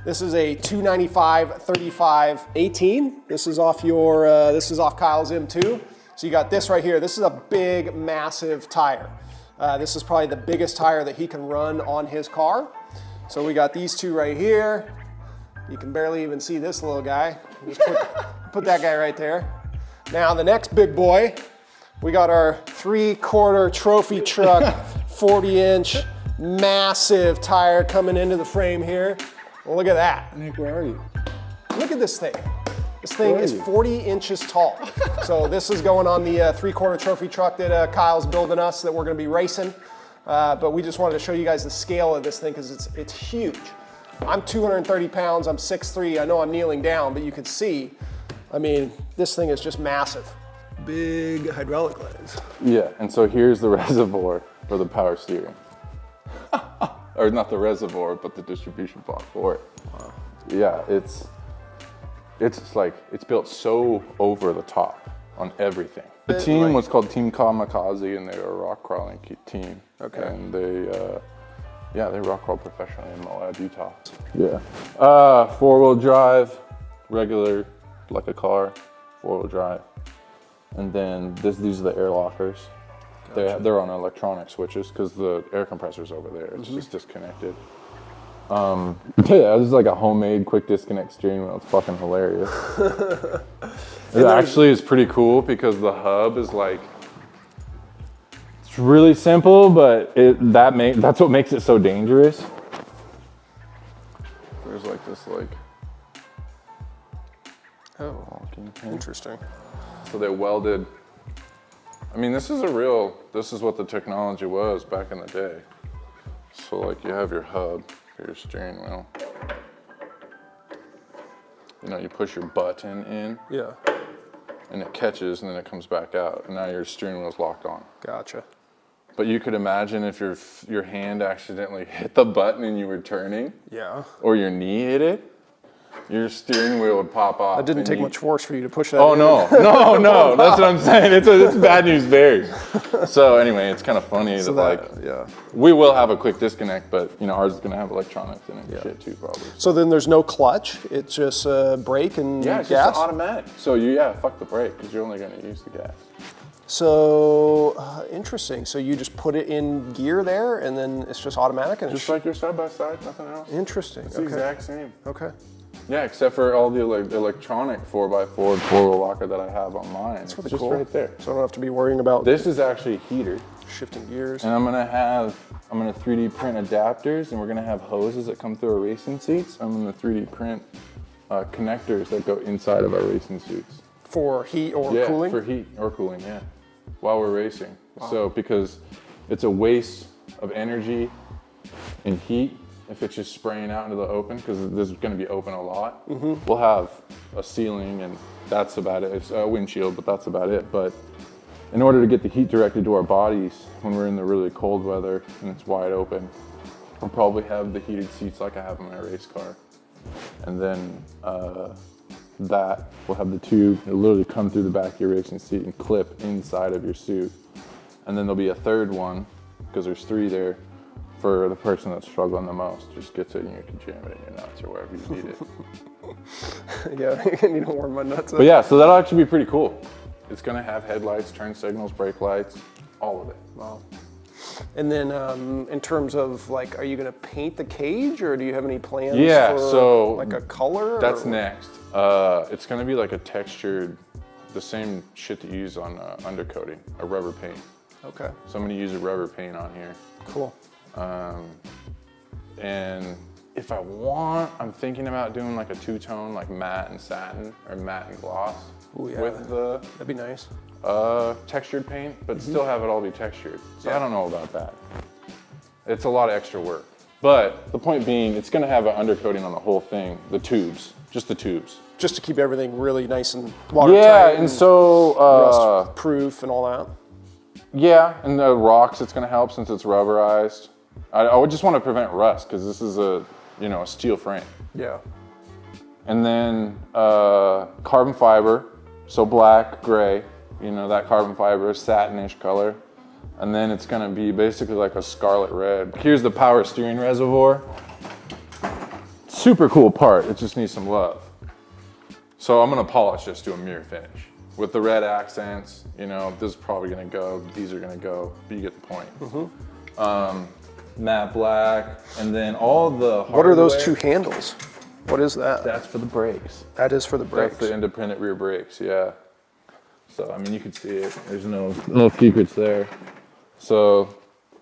This is a 295/35/18. This is off Kyle's M2. So you got this right here. This is a big, massive tire. This is probably the biggest tire that he can run on his car. So we got these two right here. You can barely even see this little guy. Just put that guy right there. Now the next big boy, we got our 3/4 trophy truck, 40-inch, massive tire coming into the frame here. Well, look at that. Nick, where are you? Look at this thing. This thing is 40 inches tall. So this is going on the 3/4 trophy truck that Kyle's building us that we're gonna be racing. But we just wanted to show you guys the scale of this thing because it's huge. I'm 230 pounds, I'm 6'3". I know I'm kneeling down, but you can see, I mean, this thing is just massive. Big hydraulic lines. Yeah, and so here's the reservoir for the power steering. Or not the reservoir, but the distribution block for it. Wow. Yeah, it's like, it's built so over the top on everything. The team was called Team Kamikaze, and they were a rock crawling team. Okay. And they rock crawl professionally in Moab, Utah. Yeah. 4-wheel drive, regular, like a car, 4-wheel drive. And then these are the air lockers. Gotcha. They're on electronic switches because the air compressor's over there. It's just disconnected. Yeah, this is like a homemade quick disconnect steering wheel. It's fucking hilarious. It actually is pretty cool because the hub is like, it's really simple, but that's what makes it so dangerous. There's like this locking pin. Interesting. So they welded. I mean, this is what the technology was back in the day. So like you have your hub for your steering wheel. You know, you push your button in. Yeah. And it catches and then it comes back out. And now your steering wheel's locked on. Gotcha. But you could imagine if your hand accidentally hit the button and you were turning. Yeah. Or your knee hit it. Your steering wheel would pop off. It didn't take much force for you to push that. Oh, no, that's what I'm saying. It's bad news bears. So anyway, it's kind of funny we will have a quick disconnect, but you know, ours is gonna have electronics in it and shit too, probably. So then there's no clutch. It's just brake and it's gas? just automatic. So fuck the brake because you're only gonna use the gas. So interesting. So you just put it in gear there and then it's just automatic? And just like your side-by-side, nothing else. Interesting. It's the exact same. Okay. Yeah, except for all the electronic 4x4 4-wheel locker that I have on mine. That's really just cool. Right there. So I don't have to be worrying about this is actually a heater. Shifting gears. And I'm gonna 3D print adapters, and we're gonna have hoses that come through our racing seats. I'm gonna 3D print connectors that go inside of our racing suits. For heat or cooling? Yeah, for heat or cooling, yeah. While we're racing. Wow. So because it's a waste of energy and heat if it's just spraying out into the open, because this is going to be open a lot. We'll have a ceiling and that's about it. It's a windshield, but that's about it. But in order to get the heat directed to our bodies when we're in the really cold weather and it's wide open, we'll probably have the heated seats like I have in my race car. And then that will have the tube, it'll literally come through the back of your racing seat and clip inside of your suit. And then there'll be a third one, because there's 3 there, for the person that's struggling the most. Just gets it and you can jam it in your nuts or wherever you need it. Yeah, you don't warm my nuts up. But yeah, so that'll actually be pretty cool. It's gonna have headlights, turn signals, brake lights, all of it. Wow. And then in terms of like, are you gonna paint the cage or do you have any plans for like a color? That's next. It's gonna be like a textured, the same shit that you use on undercoating, a rubber paint. Okay. So I'm gonna use a rubber paint on here. Cool. And if I want, I'm thinking about doing like a 2-tone, like matte and satin, or matte and gloss. Ooh, yeah. With the that'd be nice. Textured paint, but still have it all be textured. So I don't know about that. It's a lot of extra work. But the point being, it's gonna have an undercoating on the whole thing, the tubes, just the tubes. Just to keep everything really nice and watertight. Yeah, and so rust proof and all that. Yeah, and the rocks, it's gonna help since it's rubberized. I would just want to prevent rust because this is a steel frame. Yeah. And then carbon fiber, so black, gray, that carbon fiber, satinish color. And then it's gonna be basically like a scarlet red. Here's the power steering reservoir. super cool part. It just needs some love. So I'm gonna polish this to a mirror finish. With the red accents, you know, this is probably gonna go, these are gonna go, but you get the point. Matte black, and then all the hardware. What are those two handles? What is that? That's for the brakes. That is for the brakes. That's the independent rear brakes, yeah. So, I mean, you can see it. There's no secrets there. So,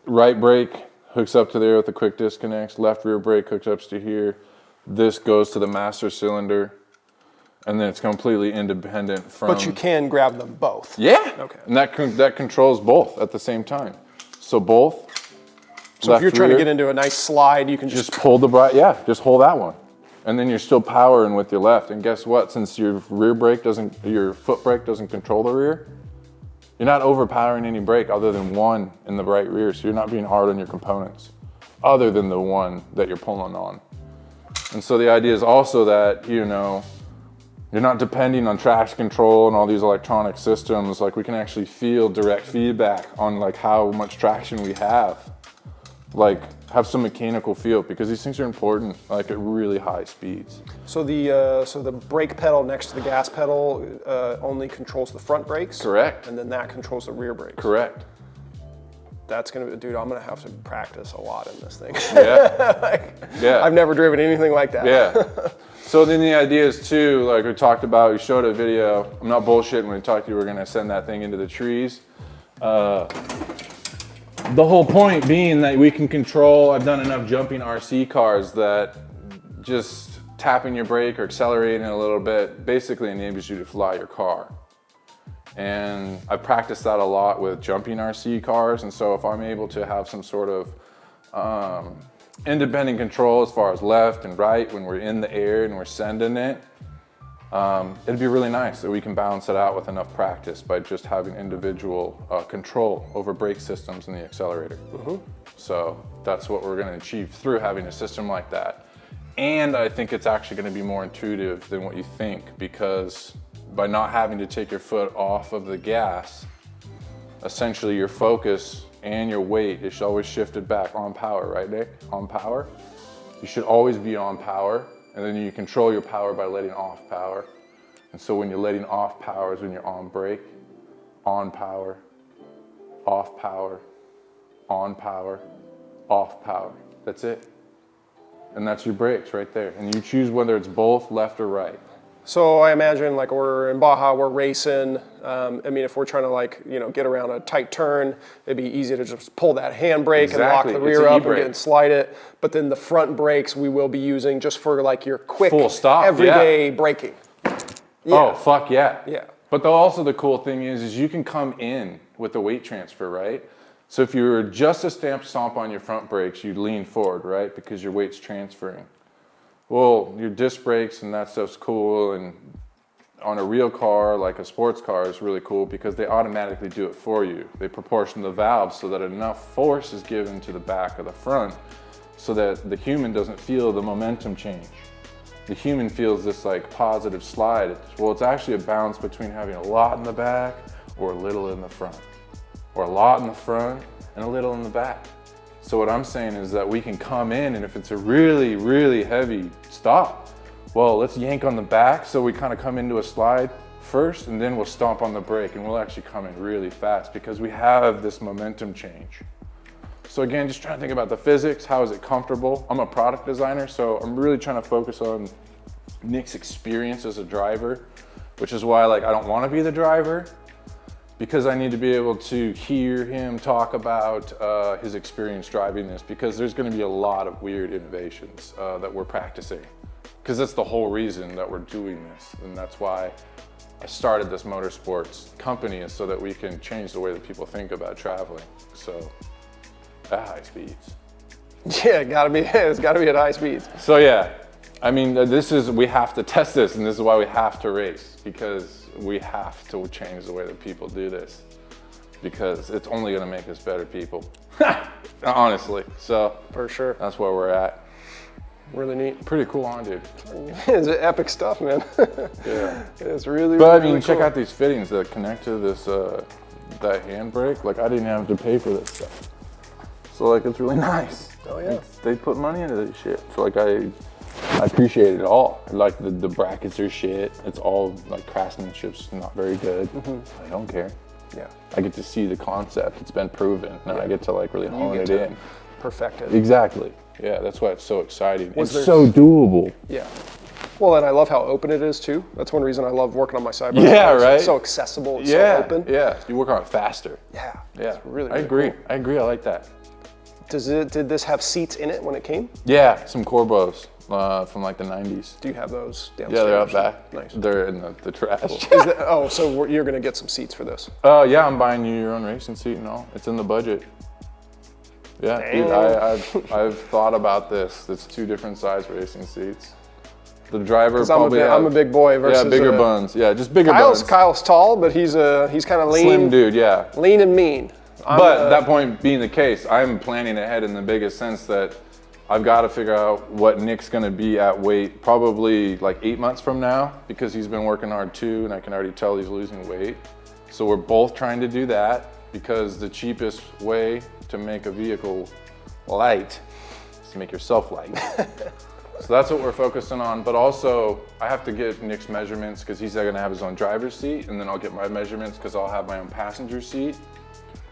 right brake hooks up to there with the quick disconnects. Left rear brake hooks up to here. This goes to the master cylinder. And then it's completely independent from... But you can grab them both. Yeah. Okay. And that controls both at the same time. So both. So if you're trying to get into a nice slide, you can just pull the right, yeah, just hold that one. And then you're still powering with your left. And guess what? Since your your foot brake doesn't control the rear, you're not overpowering any brake other than one in the right rear. So you're not being hard on your components other than the one that you're pulling on. And so the idea is also that, you know, you're not depending on traction control and all these electronic systems. Like, we can actually feel direct feedback on like how much traction we have. Like, have some mechanical feel, because these things are important, like at really high speeds. So the brake pedal next to the gas pedal only controls the front brakes? Correct. And then that controls the rear brakes? Correct. That's gonna be, dude, I'm gonna have to practice a lot in this thing. Yeah. Yeah. I've never driven anything like that. Yeah. So then the idea is too, like we talked about, we showed a video. I'm not bullshitting when we talked to you, we're gonna send that thing into the trees. The whole point being that we can control, I've done enough jumping RC cars that just tapping your brake or accelerating a little bit basically enables you to fly your car. And I practiced that a lot with jumping RC cars. And so if I'm able to have some sort of independent control as far as left and right when we're in the air and we're sending it, it'd be really nice that we can balance it out with enough practice by just having individual control over brake systems in the accelerator. So that's what we're going to achieve through having a system like that. And I think it's actually going to be more intuitive than what you think, because by not having to take your foot off of the gas, essentially your focus and your weight is always shifted back on power, right, Nick? On power. You should always be on power, and then you control your power by letting off power. And so when you're letting off power is when you're on brake, on power, off power, on power, off power. That's it. And that's your brakes right there. And you choose whether it's both left or right. So I imagine, like, we're in Baja, we're racing. I mean, if we're trying to, like, you know, get around a tight turn, it'd be easy to just pull that handbrake and lock the rear up and slide it. But then the front brakes we will be using just for, like, your quick, full stop, everyday braking. Yeah. Oh, fuck yeah. Yeah. But also the cool thing is you can come in with the weight transfer, right? So if you were just a stomp on your front brakes, you'd lean forward, right? Because your weight's transferring. Well, your disc brakes and that stuff's cool, and on a real car, like a sports car, is really cool because they automatically do it for you. They proportion the valves so that enough force is given to the back of the front so that the human doesn't feel the momentum change. The human feels this like positive slide. It's actually a balance between having a lot in the back or a little in the front, or a lot in the front and a little in the back. So what I'm saying is that we can come in, and if it's a really, really heavy stop, well, let's yank on the back so we kind of come into a slide first, and then we'll stomp on the brake, and we'll actually come in really fast because we have this momentum change. So again, just trying to think about the physics. How is it comfortable? I'm a product designer, so I'm really trying to focus on Nick's experience as a driver, which is why, like, I don't want to be the driver, because I need to be able to hear him talk about his experience driving this, because there's going to be a lot of weird innovations that we're practicing, because that's the whole reason that we're doing this. And that's why I started this motorsports company, is so that we can change the way that people think about traveling. So at high speeds. Yeah, it's gotta be at high speeds. So yeah, I mean, we have to test this, and this is why we have to race, because we have to change the way that people do this, because it's only gonna make us better people. Honestly, so. For sure. That's where we're at. Really neat. Pretty cool on, dude. It's epic stuff, man. Yeah. It's really, but I mean, really check cool. out these fittings that connect to this, that handbrake. Like, I didn't have to pay for this stuff. So like, it's really nice. Oh yeah. They put money into this shit. So like, I appreciate it all. Like the brackets are shit. It's all like craftsmanship's not very good. I don't care. Yeah. I get to see the concept. It's been proven. And I get to like really hone it in. Perfect it. Exactly. Yeah, that's why it's so exciting. Was It's there- so doable. Yeah. Well, and I love how open it is too. That's one reason I love working on my side. Yeah, right? It's so accessible. It's Yeah, so open. yeah. You work on it faster. Yeah. Yeah, It's really, I really agree. cool. I agree. I like that. Did this have seats in it when it came? Yeah, some Corbos from like the 90s. Do you have those downstairs? Yeah, they're out back. Nice. They're in the trash. So you're gonna get some seats for this? Yeah, I'm buying you your own racing seat and all. It's in the budget. Yeah, dude, I've thought about this. It's 2 different size racing seats. The driver probably I'm a big boy versus bigger buns. Yeah, just bigger Kyle's buns. tall, but he's kind of lean, Slim dude, yeah. lean and mean. But that point being the case, I'm planning ahead in the biggest sense that I've got to figure out what Nick's going to be at weight probably like 8 months from now, because he's been working hard too, and I can already tell he's losing weight. So we're both trying to do that, because the cheapest way to make a vehicle light is to make yourself light. So that's what we're focusing on. But also, I have to get Nick's measurements, because he's going to have his own driver's seat, and then I'll get my measurements because I'll have my own passenger seat.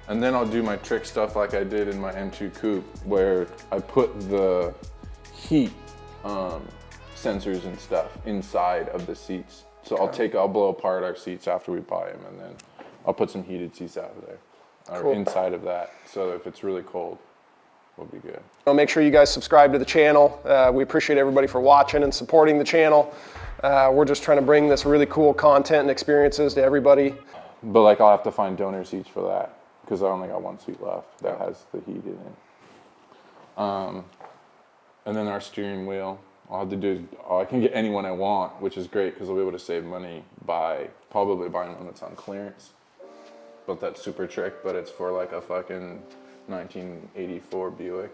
And then I'll do my trick stuff like I did in my M2 Coupe, where I put the heat sensors and stuff inside of the seats. So I'll blow apart our seats after we buy them, and then I'll put some heated seats out of there, or inside of that. So if it's really cold, we'll be good. Make sure you guys subscribe to the channel. We appreciate everybody for watching and supporting the channel. We're just trying to bring this really cool content and experiences to everybody. But like, I'll have to find donor seats for that, because I only got 1 seat left that has the heat in it. And then our steering wheel, I'll have to do, I can get anyone I want, which is great because I'll be able to save money by probably buying one that's on clearance. But that's super trick, but it's for like a fucking 1984 Buick.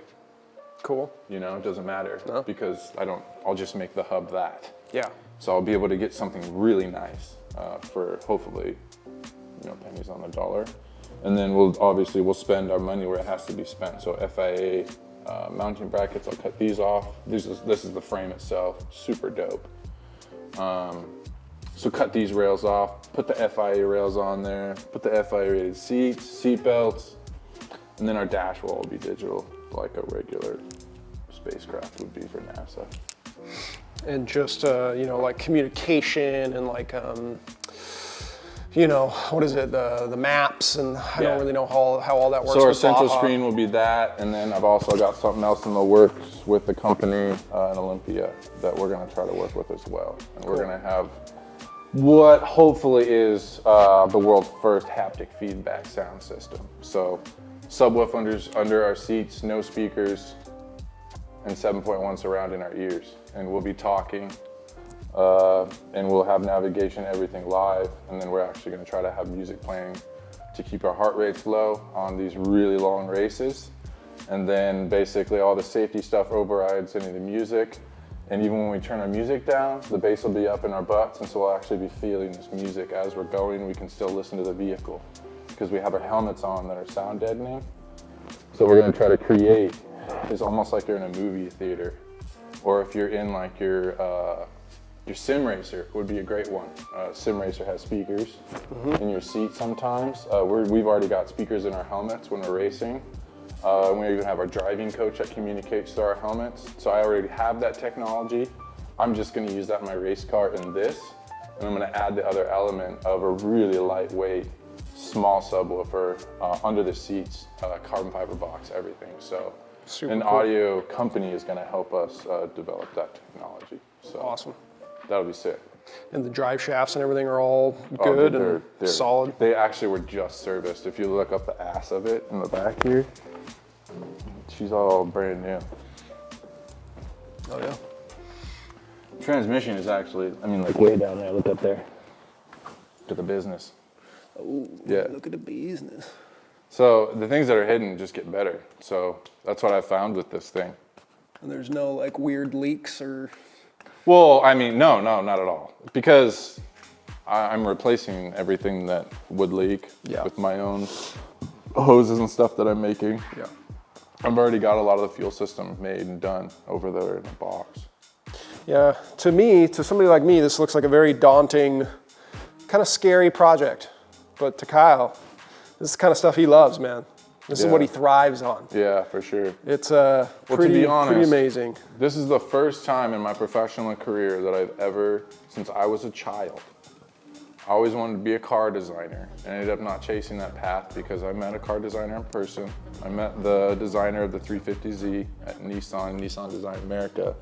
Cool. You know, it doesn't matter because I'll just make the hub that. Yeah. So I'll be able to get something really nice for hopefully, pennies on the dollar. And then we'll spend our money where it has to be spent. So FIA mounting brackets, I'll cut these off. This is the frame itself, super dope. So cut these rails off, put the FIA rails on there, put the FIA rated seats, seat belts, and then our dash will all be digital, like a regular spacecraft would be for NASA. And just, like communication and like, what is it, the maps, and I don't really know how all that works. So our with central Baja. screen will be that, and then I've also got something else in the works with the company in Olympia that we're gonna try to work with as well. And we're gonna have what hopefully is the world's first haptic feedback sound system. So subwoofers under our seats, no speakers, and 7.1 surround in our ears. And we'll be talking, and we'll have navigation, everything live. And then we're actually gonna try to have music playing to keep our heart rates low on these really long races. And then basically all the safety stuff overrides any of the music. And even when we turn our music down, the bass will be up in our butts, and so we'll actually be feeling this music as we're going. We can still listen to the vehicle because we have our helmets on that are sound deadening. So we're gonna try to create, it's almost like you're in a movie theater, or if you're in like your Sim Racer would be a great one. Sim Racer has speakers in your seat sometimes. We've already got speakers in our helmets when we're racing. We even have our driving coach that communicates through our helmets. So I already have that technology. I'm just gonna use that in my race car in this, and I'm gonna add the other element of a really lightweight, small subwoofer under the seats, carbon fiber box, everything. So Super an cool. audio company is gonna help us develop that technology. So Awesome. that'll be sick. And the drive shafts and everything are all Oh, good dude, and they're- solid. They actually were just serviced. If you look up the ass of it in the back here, she's all brand new. Oh yeah. Transmission is actually, like way down there. Look up there. To the business. Oh, Yeah. Look at the business. So the things that are hidden just get better. So that's what I found with this thing. And there's no like weird leaks or. Well, no, not at all. Because I'm replacing everything that would leak with my own hoses and stuff that I'm making. Yeah. I've already got a lot of the fuel system made and done over there in a box. Yeah, to somebody like me, this looks like a very daunting, kind of scary project. But to Kyle, this is the kind of stuff he loves, man. This is what he thrives on. Yeah, for sure. It's to be honest, pretty amazing. This is the first time in my professional career that I've ever, since I was a child, I always wanted to be a car designer. And I ended up not chasing that path because I met a car designer in person. I met the designer of the 350Z at Nissan Design America.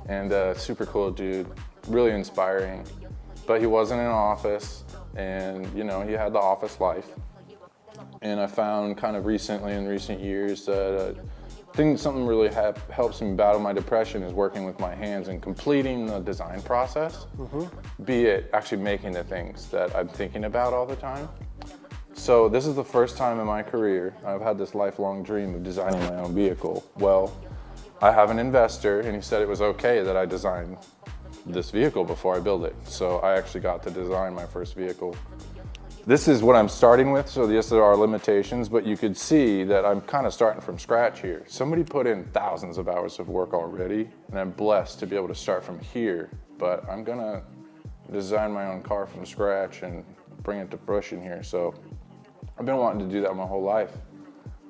And super cool dude, really inspiring. But he wasn't in office, and you know, he had the office life. And I found kind of recently, in recent years, that something really helps me battle my depression is working with my hands and completing the design process, be it actually making the things that I'm thinking about all the time. So this is the first time in my career I've had this lifelong dream of designing my own vehicle. Well, I have an investor, and he said it was okay that I design this vehicle before I build it. So I actually got to design my first vehicle. This is what I'm starting with, so yes, there are limitations, but you could see that I'm kind of starting from scratch here. Somebody put in thousands of hours of work already, and I'm blessed to be able to start from here, but I'm gonna design my own car from scratch and bring it to fruition here. So I've been wanting to do that my whole life.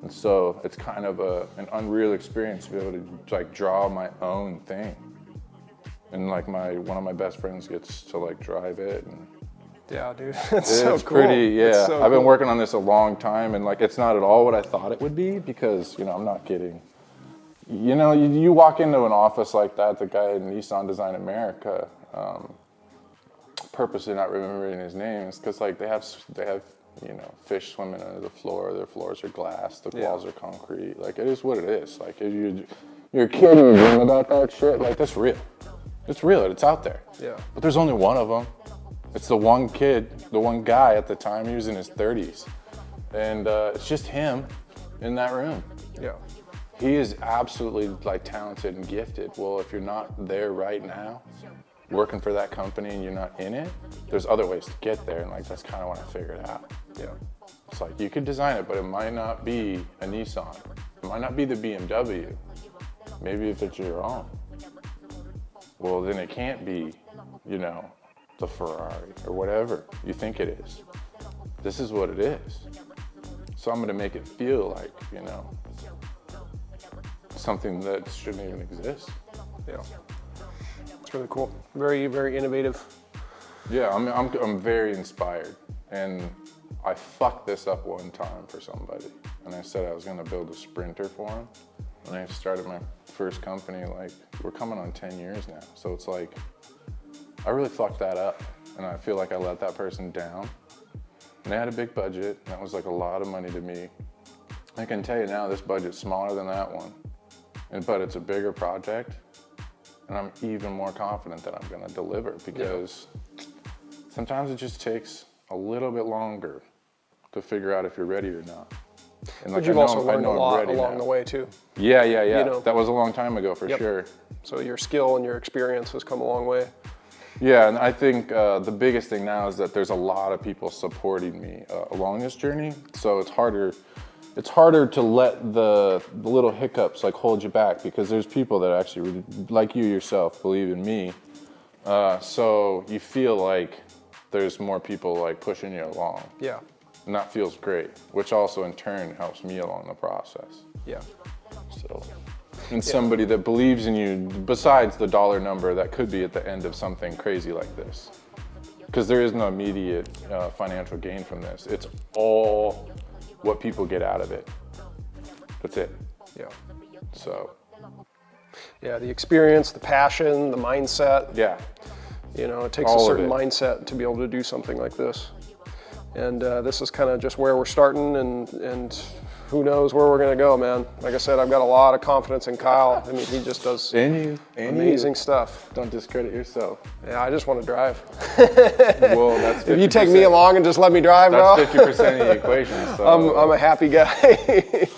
And so it's kind of an unreal experience to be able to like draw my own thing. And like one of my best friends gets to like drive it. And yeah, dude, it's so cool. Pretty, yeah. So I've been working on this a long time, and like it's not at all what I thought it would be because, you know, I'm not kidding. You know, you walk into an office like that, the guy at Nissan Design America, purposely not remembering his name is because like they have, you know, fish swimming under the floor, their floors are glass, the walls are concrete. Like it is what it is. Like if you're a kid and you dream about that shit, like that's real. It's real, it's out there. Yeah. But there's only one of them. It's the one kid, the one guy at the time, he was in his 30s. And it's just him in that room. Yeah. He is absolutely like talented and gifted. Well, if you're not there right now, working for that company and you're not in it, there's other ways to get there. And like, that's kind of what I figured out. Yeah. It's like, you could design it, but it might not be a Nissan. It might not be the BMW. Maybe if it's your own. Well, then it can't be, you know, the Ferrari or whatever you think it is. This is what it is. So I'm gonna make it feel like, you know, something that shouldn't even exist. Yeah. It's really cool. Very, very innovative. Yeah, I'm very inspired. And I fucked this up one time for somebody. And I said I was gonna build a Sprinter for him. And I started my first company, like, we're coming on 10 years now. So it's like, I really fucked that up, and I feel like I let that person down. And they had a big budget, and that was like a lot of money to me. I can tell you now, this budget's smaller than that one, but it's a bigger project, and I'm even more confident that I'm gonna deliver because sometimes it just takes a little bit longer to figure out if you're ready or not. And But you've also learned a lot along the way too. Yeah. You know? That was a long time ago for sure. So your skill and your experience has come a long way. Yeah, and I think the biggest thing now is that there's a lot of people supporting me along this journey. So it's harder to let the little hiccups like hold you back because there's people that actually, really, like you yourself, believe in me. So you feel like there's more people like pushing you along. Yeah. And that feels great, which also in turn helps me along the process. Yeah. So. And somebody that believes in you besides the dollar number that could be at the end of something crazy like this. Because there is no immediate financial gain from this. It's all what people get out of it. That's it. Yeah. So. Yeah, the experience, the passion, the mindset. Yeah. You know, it takes all a certain mindset to be able to do something like this. And this is kind of just where we're starting and who knows where we're going to go, man. Like I said, I've got a lot of confidence in Kyle. I mean, he just does amazing stuff. Don't discredit yourself. Yeah, I just want to drive. Well, that's 50%. If you take me along and just let me drive, that's 50% of the equation. So. I'm a happy guy.